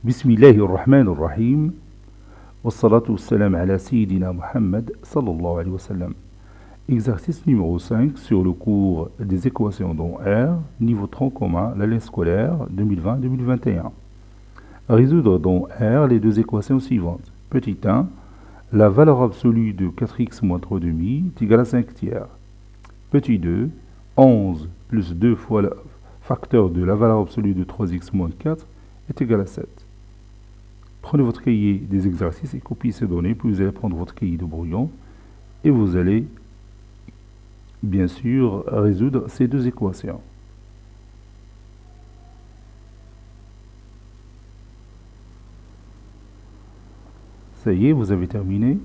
Bismillahirrahmanirrahim. Wassalatu wassalam ala Sayyidina Muhammad sallallahu alayhi wa sallam. Exercice numéro 5 sur le cours des équations dans R, niveau tronc commun, l'année scolaire 2020-2021. Résoudre dans R les deux équations suivantes. Petit 1, la valeur absolue de 4x moins 3 demi est égale à 5 tiers. Petit 2, 11 plus 2 fois le facteur de la valeur absolue de 3x moins 4 est égal à 7. Prenez votre cahier des exercices et copiez ces données, puis vous allez prendre votre cahier de brouillon et vous allez bien sûr résoudre ces deux équations. Ça y est, vous avez terminé.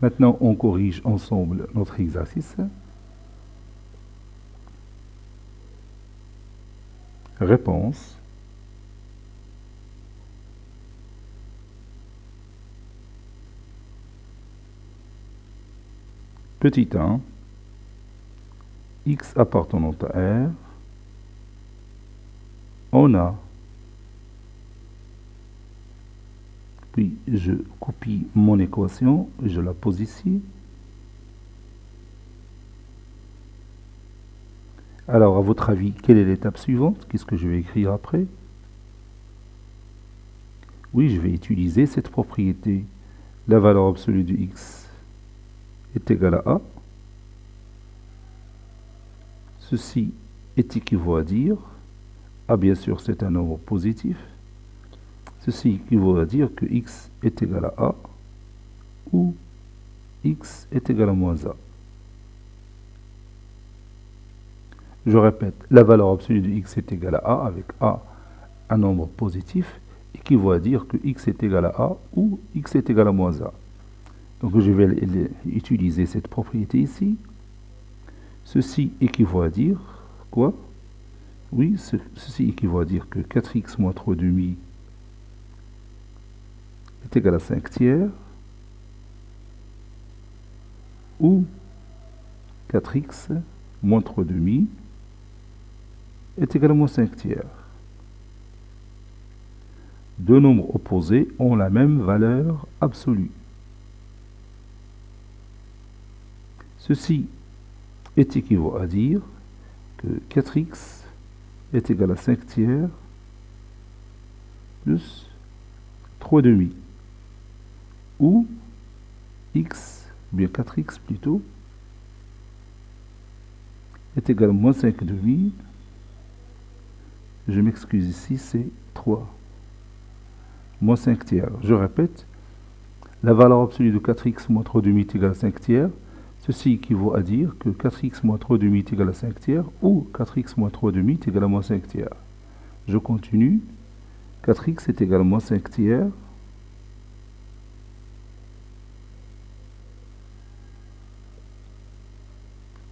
Maintenant, on corrige ensemble notre exercice. Réponse. Petit 1, x appartenant à R, on a, puis je copie mon équation, je la pose ici. Alors, à votre avis, quelle est l'étape suivante? Qu'est-ce que je vais écrire après? Oui, je vais utiliser cette propriété. La valeur absolue de x est égal à A. Ceci est équivaut à dire, A bien sûr c'est un nombre positif, ceci équivaut à dire que x est égal à A ou x est égal à moins A. Je répète, la valeur absolue de x est égale à A avec A, un nombre positif, équivaut à dire que x est égal à A ou x est égal à moins A. Donc je vais utiliser cette propriété ici. Ceci équivaut à dire quoi? Oui, ceci équivaut à dire que 4x moins 3 demi est égal à 5 tiers ou 4x moins 3 demi est égal à moins 5 tiers. Deux nombres opposés ont la même valeur absolue. Ceci est équivaut à dire que 4x est égal à 5 tiers plus 3 demi. Ou x, bien 4x plutôt, est égal à moins 5 demi. Je m'excuse ici, c'est 3. Moins 5 tiers. Je répète, la valeur absolue de 4x moins 3 demi est égale à 5 tiers. Ceci équivaut à dire que 4x moins 3 demi est égal à 5 tiers ou 4x moins 3 demi est égal à moins 5 tiers. Je continue. 4x est égal à moins 5 tiers.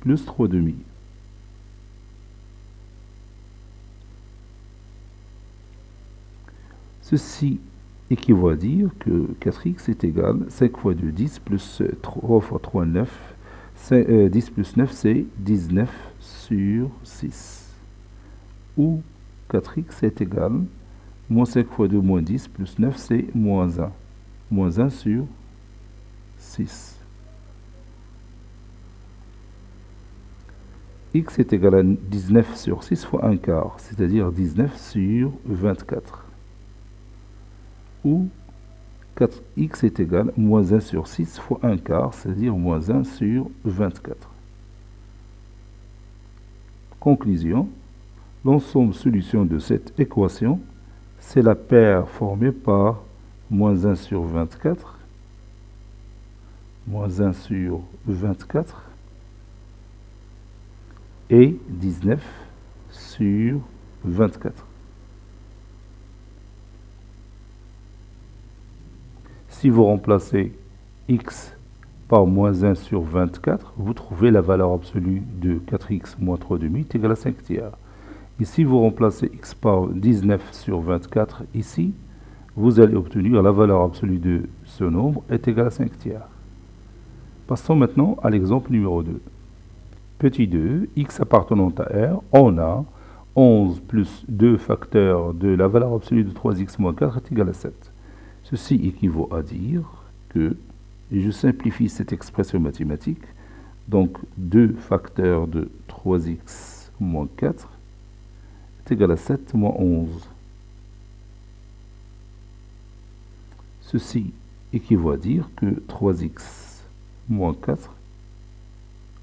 Plus 3 demi. Ceci équivaut à dire que 4x est égal à 5 fois 2, 10, plus 3 fois 3, 9. 10 plus 9, c'est 19 sur 6. Ou 4x est égal, moins 5 fois 2, moins 10, plus 9, c'est moins 1. Moins 1 sur 6. X est égal à 19 sur 6 fois 1 quart, c'est-à-dire 19 sur 24. Ou 4x est égal à moins 1 sur 6 fois 1 quart, c'est-à-dire moins 1 sur 24. Conclusion, l'ensemble solution de cette équation, c'est la paire formée par moins 1 sur 24, moins 1 sur 24, et 19 sur 24. Si vous remplacez x par moins 1 sur 24, vous trouvez la valeur absolue de 4x moins 3 demi est égale à 5 tiers. Et si vous remplacez x par 19 sur 24 ici, vous allez obtenir la valeur absolue de ce nombre est égale à 5 tiers. Passons maintenant à l'exemple numéro 2. Petit 2, x appartenant à R, on a 11 plus 2 facteurs de la valeur absolue de 3x moins 4 est égal à 7. Ceci équivaut à dire que, et je simplifie cette expression mathématique, donc 2 facteurs de 3x moins 4 est égal à 7 moins 11. Ceci équivaut à dire que 3x moins 4,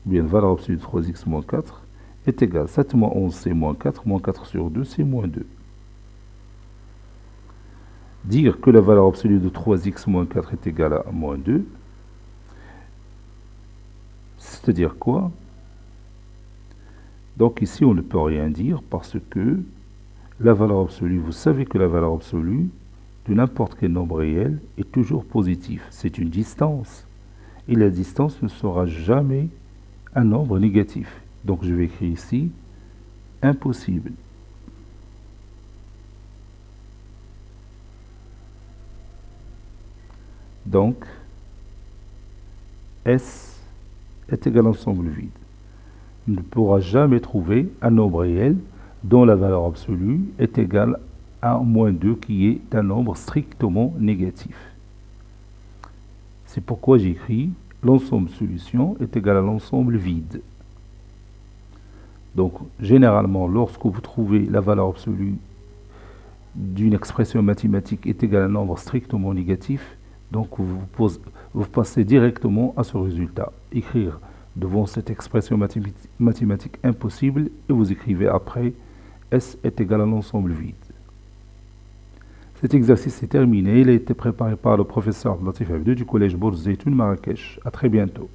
ou bien la valeur absolue de 3x moins 4, est égal à 7 moins 11, c'est moins 4 sur 2, c'est moins 2. Dire que la valeur absolue de 3x moins 4 est égale à moins 2, c'est-à-dire quoi? Donc ici, on ne peut rien dire parce que la valeur absolue, vous savez que la valeur absolue de n'importe quel nombre réel est toujours positive. C'est une distance. Et la distance ne sera jamais un nombre négatif. Donc je vais écrire ici impossible. Donc S est égal à l'ensemble vide. On ne pourra jamais trouver un nombre réel dont la valeur absolue est égale à moins 2 qui est un nombre strictement négatif. C'est pourquoi j'écris l'ensemble solution est égal à l'ensemble vide. Donc généralement lorsque vous trouvez la valeur absolue d'une expression mathématique est égale à un nombre strictement négatif, donc vous passez directement à ce résultat. Écrire devant cette expression mathématique impossible et vous écrivez après S est égal à l'ensemble vide. Cet exercice est terminé. Il a été préparé par le professeur Latif Abdou du collège Bourz Zeytoun Marrakech. À très bientôt.